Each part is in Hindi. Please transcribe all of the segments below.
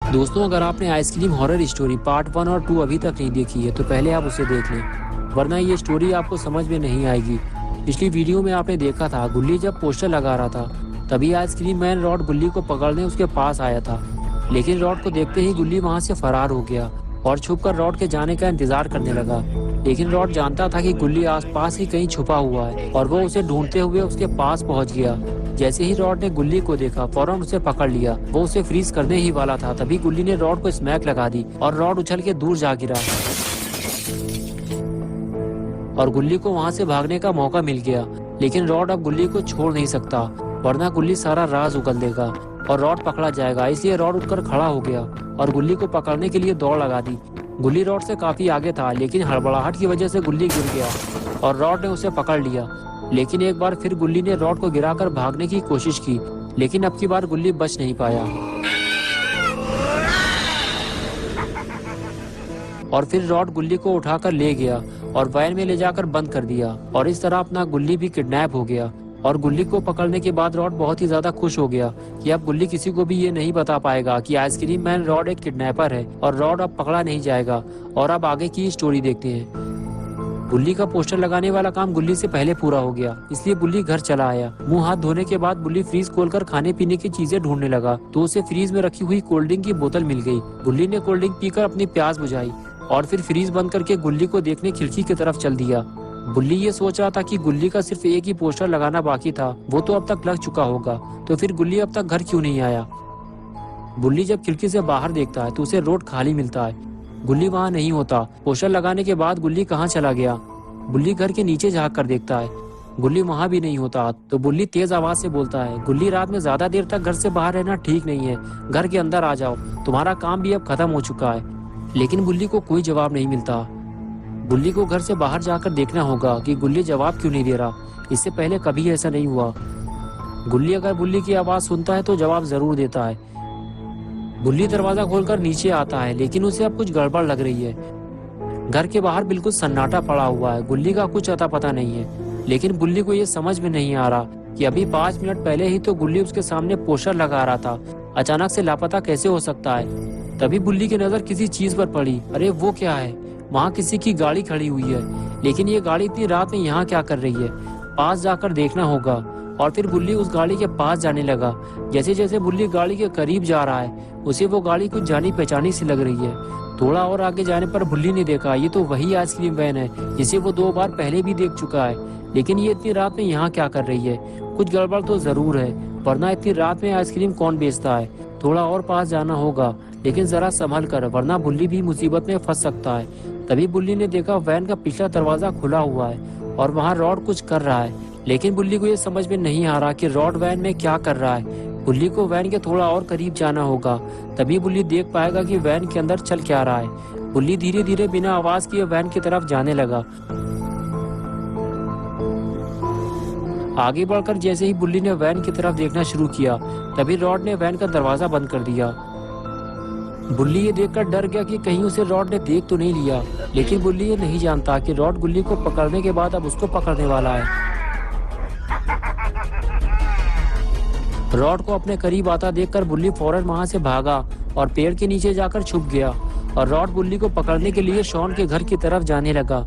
दोस्तों, अगर आपने आइसक्रीम हॉरर स्टोरी पार्ट 1 और 2 अभी तक नहीं देखी है तो पहले आप उसे देख लें, वरना ये स्टोरी आपको समझ में नहीं आएगी। पिछली वीडियो में आपने देखा था गुल्ली जब पोस्टर लगा रहा था, तभी आइसक्रीम मैन रॉड गुल्ली को पकड़ने उसके पास आया था। लेकिन रॉड को देखते ही गुल्ली वहां से फरार हो गया और छुपकर रॉड के जाने का इंतजार करने लगा। लेकिन रॉड जानता था कि गुल्ली आसपास ही कहीं छुपा हुआ है और वो उसे ढूंढते हुए उसके पास पहुंच गया। जैसे ही रॉड ने गुल्ली को देखा, फौरन उसे पकड़ लिया। वो उसे फ्रीज करने ही वाला था, तभी गुल्ली ने रॉड को स्मैक लगा दी और रॉड उछल के दूर जा गिरा और गुल्ली को वहां से भागने का मौका मिल गया। लेकिन रॉड अब गुल्ली को छोड़ नहीं सकता, वरना गुल्ली सारा राज उगल देगा और रॉड पकड़ा जाएगा। इसलिए रॉड उठकर खड़ा हो गया और गुल्ली को पकड़ने के लिए दौड़ लगा दी। गुल्ली रॉड से काफी आगे था, लेकिन हड़बड़ाहट की वजह से गुल्ली गिर गया और रॉड ने उसे पकड़ लिया। लेकिन एक बार फिर गुल्ली ने रॉड को गिराकर भागने की कोशिश की, लेकिन अब की बार गुल्ली बच नहीं पाया और फिर रॉड गुल्ली को उठाकर ले गया और वैन में ले जाकर बंद कर दिया। और इस तरह अपना गुल्ली भी किडनैप हो गया। और गुल्ली को पकड़ने के बाद रॉड बहुत ही ज्यादा खुश हो गया कि अब गुल्ली किसी को भी ये नहीं बता पाएगा कि आइसक्रीम मैन रॉड एक किडनैपर है और रॉड अब पकड़ा नहीं जाएगा। और अब आगे की स्टोरी देखते हैं। गुल्ली का पोस्टर लगाने वाला काम गुल्ली से पहले पूरा हो गया, इसलिए गुल्ली घर चला आया। मुंह हाथ धोने के बाद गुल्ली फ्रीज खोलकर खाने पीने की चीजें ढूंढने लगा, तो उसे फ्रीज में रखी हुई कोल्ड ड्रिंक की बोतल मिल गई। गुल्ली ने कोल्ड ड्रिंक पीकर अपनी प्यास बुझाई और फिर फ्रीज बंद करके गुल्ली को देखने खिड़की की तरफ चल दिया। गुल्ली ये सोच रहा था कि गुल्ली का सिर्फ एक ही पोस्टर लगाना बाकी था, वो तो अब तक लग चुका होगा, तो फिर गुल्ली अब तक घर क्यों नहीं आया। गुल्ली जब खिड़की से बाहर देखता है तो उसे रोड खाली मिलता है। गुल्ली वहाँ नहीं होता। पोस्टर लगाने के बाद गुल्ली कहाँ चला गया। गुल्ली घर के नीचे झाँक कर देखता है, गुल्ली वहाँ भी नहीं होता। तो गुल्ली तेज आवाज से बोलता है, गुल्ली रात में ज्यादा देर तक घर से बाहर रहना ठीक नहीं है, घर के अंदर आ जाओ, तुम्हारा काम भी अब खत्म हो चुका है। लेकिन गुल्ली को कोई जवाब नहीं मिलता। गुल्ली को घर से बाहर जाकर देखना होगा कि गुल्ली जवाब क्यों नहीं दे रहा। इससे पहले कभी ऐसा नहीं हुआ। गुल्ली अगर गुल्ली की आवाज सुनता है तो जवाब जरूर देता है। गुल्ली दरवाजा खोलकर नीचे आता है, लेकिन उसे अब कुछ गड़बड़ लग रही है। घर के बाहर बिल्कुल सन्नाटा पड़ा हुआ है, गुल्ली का कुछ अता पता नहीं है। लेकिन गुल्ली को ये समझ में नहीं आ रहा कि अभी 5 मिनट पहले ही तो गुल्ली उसके सामने पोस्टर लगा रहा था, अचानक से लापता कैसे हो सकता है। तभी गुल्ली की नजर किसी चीज पर पड़ी। अरे वो क्या है, वहाँ किसी की गाड़ी खड़ी हुई है। लेकिन ये गाड़ी इतनी रात में यहाँ क्या कर रही है, पास जाकर देखना होगा। और फिर गुल्ली उस गाड़ी के पास जाने लगा। जैसे जैसे गुल्ली गाड़ी के करीब जा रहा है, उसे वो गाड़ी कुछ जानी पहचानी सी लग रही है। थोड़ा और आगे जाने पर गुल्ली ने देखा, ये तो वही आइसक्रीम वैन है जिसे वो 2 बार पहले भी देख चुका है। लेकिन ये इतनी रात में यहाँ क्या कर रही है, कुछ गड़बड़ तो जरूर है, वरना इतनी रात में आइसक्रीम कौन बेचता है। थोड़ा और पास जाना होगा, लेकिन जरा संभल कर, वरना बुल्ली भी मुसीबत में फंस सकता है। तभी बुल्ली ने देखा वैन का पिछला दरवाजा खुला हुआ है और वहाँ रॉड कुछ कर रहा है। लेकिन बुल्ली को ये समझ में नहीं आ रहा कि रॉड वैन में क्या कर रहा है। बुल्ली को वैन के थोड़ा और करीब जाना होगा, तभी बुल्ली देख पाएगा कि वैन के अंदर चल क्या रहा है। बुल्ली धीरे धीरे बिना आवाज किए वैन की तरफ जाने लगा। आगे बढ़कर जैसे ही बुल्ली ने वैन की तरफ देखना शुरू किया, तभी रॉड ने वैन का दरवाजा बंद कर दिया। बुल्ली ये देखकर डर गया कि कहीं उसे रॉड ने देख तो नहीं लिया। लेकिन बुल्ली ये नहीं जानता कि रॉड गुल्ली को पकड़ने के बाद अब उसको पकड़ने वाला है। रॉड को अपने करीब आता देखकर बुल्ली फौरन वहां से भागा और पेड़ के नीचे जाकर छुप गया। और रॉड बुल्ली को पकड़ने के लिए शॉन के घर की तरफ जाने लगा।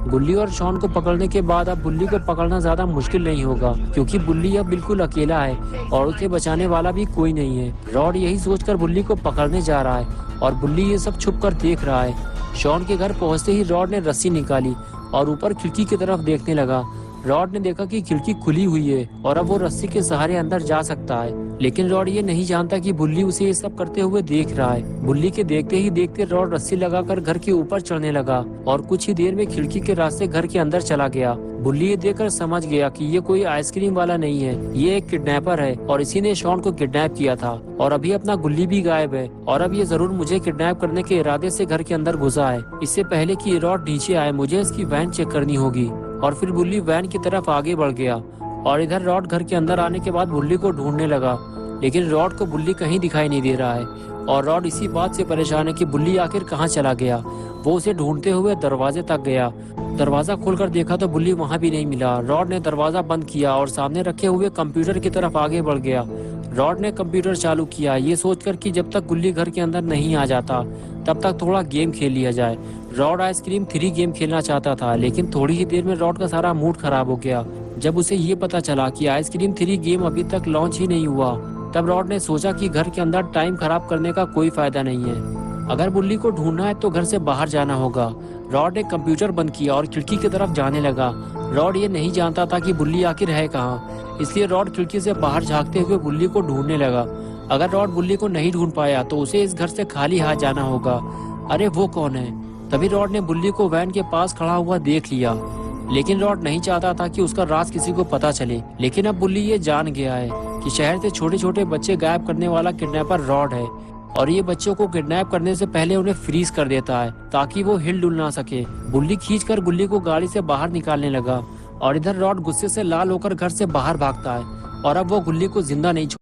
गुल्ली और शॉन को पकड़ने के बाद अब बुल्ली को पकड़ना ज्यादा मुश्किल नहीं होगा, क्योंकि बुल्ली अब बिल्कुल अकेला है और उसे बचाने वाला भी कोई नहीं है। रॉड यही सोचकर बुल्ली को पकड़ने जा रहा है और बुल्ली ये सब छुप कर देख रहा है। शॉन के घर पहुंचते ही रॉड ने रस्सी निकाली और ऊपर खिड़की की तरफ देखने लगा। रॉड ने देखा कि खिड़की खुली हुई है और अब वो रस्सी के सहारे अंदर जा सकता है। लेकिन रॉड ये नहीं जानता कि बुल्ली उसे ये सब करते हुए देख रहा है। बुल्ली के देखते ही देखते रॉड रस्सी लगाकर घर के ऊपर चढ़ने लगा और कुछ ही देर में खिड़की के रास्ते घर के अंदर चला गया। बुल्ली ये देखकर समझ गया कि ये कोई आइसक्रीम वाला नहीं है, ये एक किडनैपर है और इसी ने शॉन को किडनैप किया था। और अभी अपना गुल्ली भी गायब है और अब ये जरूर मुझे किडनैप करने के इरादे से घर के अंदर घुसा है। इससे पहले कि रॉड नीचे आए, मुझे इसकी वैन चेक करनी होगी। और फिर बुल्ली वैन की तरफ आगे बढ़ गया और इधर रॉड घर के अंदर आने के बाद बुल्ली को ढूंढने लगा। लेकिन रॉड को बुल्ली कहीं दिखाई नहीं दे रहा है और रॉड इसी बात से परेशान है कि बुल्ली आखिर कहाँ चला गया। वो उसे ढूंढते हुए दरवाजे तक गया। दरवाजा खोलकर देखा तो बुल्ली वहाँ भी नहीं मिला। रॉड ने दरवाजा बंद किया और सामने रखे हुए कंप्यूटर की तरफ आगे बढ़ गया। रॉड ने कंप्यूटर चालू किया, ये सोचकर कि जब तक गुल्ली घर के अंदर नहीं आ जाता तब तक थोड़ा गेम खेल लिया जाए। रॉड आइसक्रीम 3 गेम खेलना चाहता था, लेकिन थोड़ी ही देर में रॉड का सारा मूड खराब हो गया। जब उसे ये पता चला कि आइसक्रीम 3 गेम अभी तक लॉन्च ही नहीं हुआ, तब रॉड ने सोचा कि घर के अंदर टाइम खराब करने का कोई फायदा नहीं है। अगर बुल्ली को ढूंढना है तो घर से बाहर जाना होगा। रॉड ने कंप्यूटर बंद किया और खिड़की की तरफ जाने लगा। रॉड ये नहीं जानता था कि बुल्ली आखिर है कहाँ, इसलिए रॉड खिड़की से बाहर झांकते हुए बुल्ली को ढूंढने लगा। अगर रॉड बुल्ली को नहीं ढूंढ पाया तो उसे इस घर से खाली हाथ जाना होगा। अरे वो कौन है? तभी रॉड ने बुल्ली को वैन के पास खड़ा हुआ देख लिया, लेकिन रॉड नहीं चाहता था कि उसका राज किसी को पता चले। लेकिन अब बुल्ली ये जान गया है कि शहर से छोटे छोटे बच्चे गायब करने वाला किडनैपर रॉड है, और ये बच्चों को किडनैप करने से पहले उन्हें फ्रीज कर देता है ताकि वो हिल डुल ना सके। बुल्ली खींचकर गुल्ली को गाड़ी से बाहर निकालने लगा, और इधर रॉड गुस्से से लाल होकर घर से बाहर भागता है, और अब वो गुल्ली को जिंदा नहीं छोड़।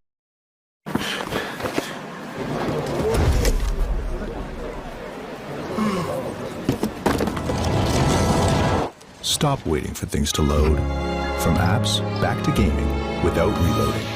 Stop waiting for things to load. From apps back to gaming without reloading.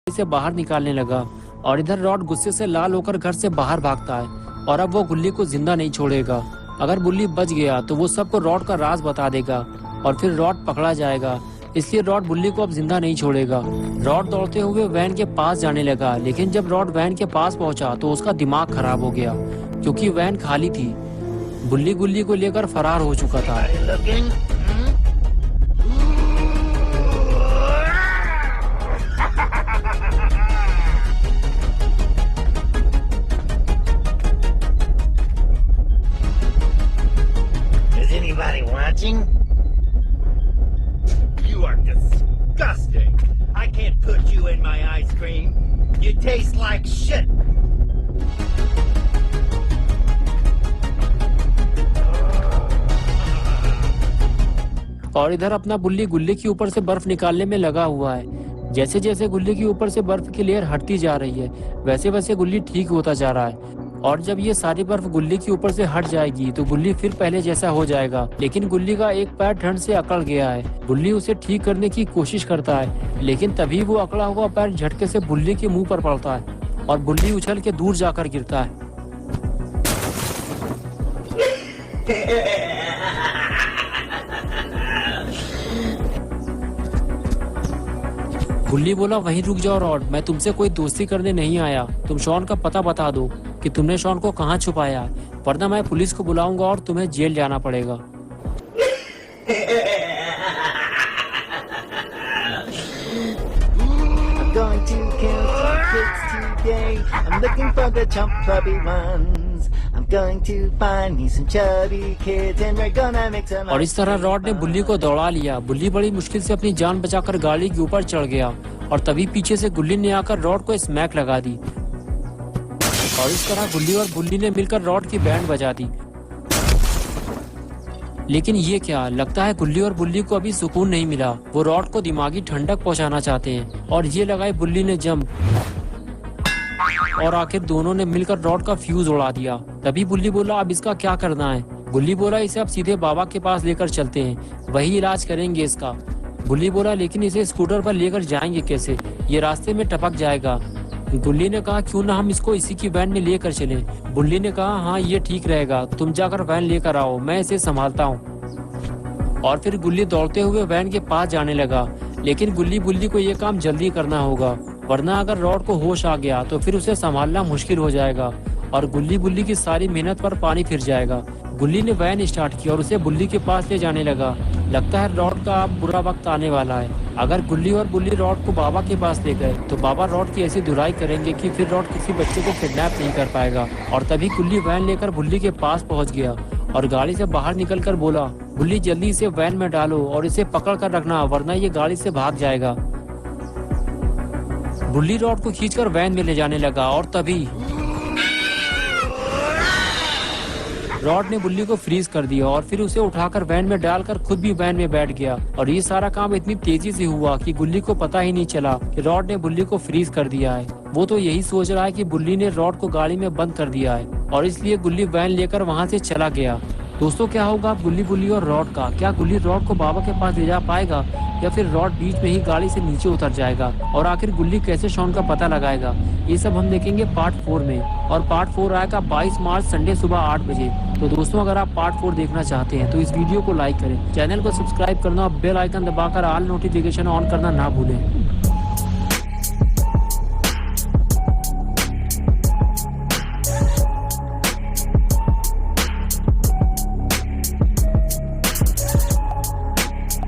से बाहर निकालने लगा, और इधर रॉड गुस्से से लाल होकर घर से बाहर भागता है, और अब वो गुल्ली को जिंदा नहीं छोड़ेगा। अगर बुल्ली बच गया तो वो सबको रॉड का राज बता देगा, और फिर रॉड पकड़ा जाएगा। इसलिए रॉड बुल्ली को अब जिंदा नहीं छोड़ेगा। रॉड दौड़ते हुए वैन के पास जाने लगा, लेकिन जब रॉड वैन के पास पहुंचा तो उसका दिमाग खराब हो गया, क्योंकि वैन खाली थी। बुल्ली गुल्ली को लेकर फरार हो चुका था। Is anybody watching? You are disgusting. I can't put you in my ice cream. You taste like shit. और इधर अपना बुल्ली गुल्ली के ऊपर से बर्फ निकालने में लगा हुआ है। जैसे जैसे गुल्ली के ऊपर से बर्फ की लेयर हटती जा रही है, वैसे वैसे गुल्ली ठीक होता जा रहा है। और जब ये सारी बर्फ गुल्ली के ऊपर से हट जाएगी तो गुल्ली फिर पहले जैसा हो जाएगा। लेकिन गुल्ली का एक पैर ठंड से अकड़ गया है। बुल्ली उसे ठीक करने की कोशिश करता है, लेकिन तभी वो अकड़ा हुआ पैर झटके से बुल्ली के मुंह पर पड़ता है, और बुल्ली उछल के दूर जाकर गिरता है। बुल्ली बोला, वहीं रुक जाओ रॉड, मैं तुमसे कोई दोस्ती करने नहीं आया। तुम शॉन का पता बता दो कि तुमने शॉन को कहाँ छुपाया, वरना मैं पुलिस को बुलाऊंगा और तुम्हें जेल जाना पड़ेगा। I'm going to kill some kids today. I'm looking for the chubby ones. I'm going to find me some chubby kids and we're gonna make some. और इस तरह रॉड ने बुल्ली को दौड़ा लिया। बुल्ली बड़ी मुश्किल से अपनी जान बचाकर गाड़ी के ऊपर चढ़ गया, और तभी पीछे से गुल्ली ने आकर रॉड को स्मैक लगा दी, और इस तरह गुल्ली और बुल्ली ने मिलकर रॉड की बैंड बजा दी। लेकिन ये क्या, लगता है गुल्ली और बुल्ली को अभी सुकून नहीं मिला। वो रॉड को दिमागी ठंडक पहुंचाना चाहते हैं, और ये लगाए बुल्ली ने जंप, और आखिर दोनों ने मिलकर रॉड का फ्यूज उड़ा दिया। तभी बुल्ली बोला, अब इसका क्या करना है? बुल्ली बोला, इसे अब सीधे बाबा के पास लेकर चलते हैं, वही इलाज करेंगे इसका। बुल्ली बोला, लेकिन इसे स्कूटर पर लेकर जाएंगे कैसे? ये रास्ते में टपक जाएगा। गुल्ली ने कहा, क्यों ना हम इसको इसी की वैन में लेकर चलें। बुल्ली ने कहा, हाँ ये ठीक रहेगा, तुम जाकर वैन लेकर आओ, मैं इसे संभालता हूँ। और फिर गुल्ली दौड़ते हुए वैन के पास जाने लगा, लेकिन गुल्ली बुल्ली को ये काम जल्दी करना होगा, वरना अगर रॉड को होश आ गया तो फिर उसे संभालना मुश्किल हो जाएगा, और गुल्ली बुल्ली की सारी मेहनत पर पानी फिर जाएगा। गुल्ली ने वैन स्टार्ट की और उसे बुल्ली के पास ले जाने लगा। लगता है रॉड का अब बुरा वक्त आने वाला है। अगर गुल्ली और बुल्ली रॉड को बाबा के पास ले गए तो बाबा रॉड की ऐसी धुलाई करेंगे कि फिर रॉड किसी बच्चे को किडनैप नहीं कर पाएगा। और तभी गुल्ली वैन लेकर बुल्ली के पास पहुंच गया और गाड़ी से बाहर निकलकर बोला, बुल्ली जल्दी इसे वैन में डालो और इसे पकड़ कर रखना, वरना ये गाड़ी से भाग जाएगा। बुल्ली रॉड को खींचकर वैन में ले जाने लगा, और तभी रॉड ने बुल्ली को फ्रीज कर दिया और फिर उसे उठाकर वैन में डालकर खुद भी वैन में बैठ गया। और ये सारा काम इतनी तेजी से हुआ कि गुल्ली को पता ही नहीं चला कि रॉड ने बुल्ली को फ्रीज कर दिया है। वो तो यही सोच रहा है कि बुल्ली ने रॉड को गाड़ी में बंद कर दिया है, और इसलिए गुल्ली वैन लेकर वहाँ से चला गया। दोस्तों क्या होगा अब गुल्ली और रॉड का? क्या गुल्ली रॉड को बाबा के पास ले जा पाएगा या फिर रॉड बीच में ही गाड़ी से नीचे उतर जाएगा? और आखिर गुल्ली कैसे शॉन का पता लगाएगा? ये सब हम देखेंगे पार्ट 4 में। और पार्ट 4 आएगा 22 मार्च संडे सुबह 8 बजे। तो दोस्तों अगर आप पार्ट 4 देखना चाहते हैं तो इस वीडियो को लाइक करें, चैनल को सब्सक्राइब करना और बेल आइकन दबाकर ऑल नोटिफिकेशन ऑन करना ना भूलें।